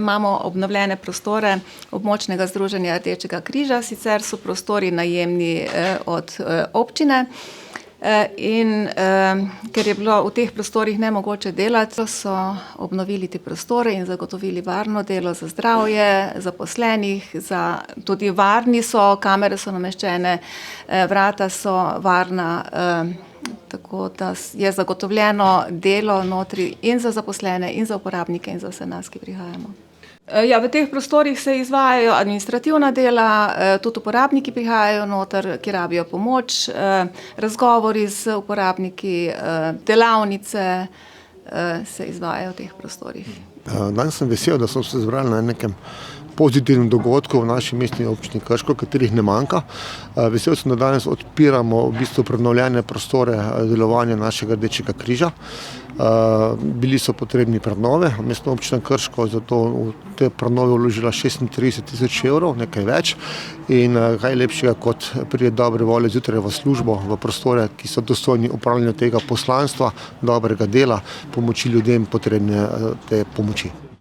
imamo obnovljene prostore območnega združenja Rdečega križa, sicer so prostori najemni od občine. In ker je bilo v teh prostorih nemogoče delati, so obnovili te prostore in zagotovili varno delo za zdravje zaposlenih, tudi varni so, kamere so nameščene, vrata so varna, tako da je zagotovljeno delo notri in za zaposlene, in za uporabnike, in za vse nas, ki prihajamo. Ja, v teh prostorih se izvajajo administrativna dela, tudi uporabniki prihajajo noter, ki rabijo pomoč, razgovori z uporabniki, delavnice se izvajajo v teh prostorih. Danes sem vesel, da smo se zbrali na nekem pozitivnem dogodku v naši mestni občini Krško, katerih ne manjka. Vesel sem, da danes odpiramo v bistvu prenovljene prostore delovanja našega Rdečega križa. Bili so potrebni prenove, mestna občina Krško zato v te prenove vložila 36.000 evrov, nekaj več. In kaj lepšega, kot pride dobre volje zjutraj v službo, v prostore, ki so dostojni opravljanja tega poslanstva, dobrega dela, pomoči ljudem potrebne te pomoči.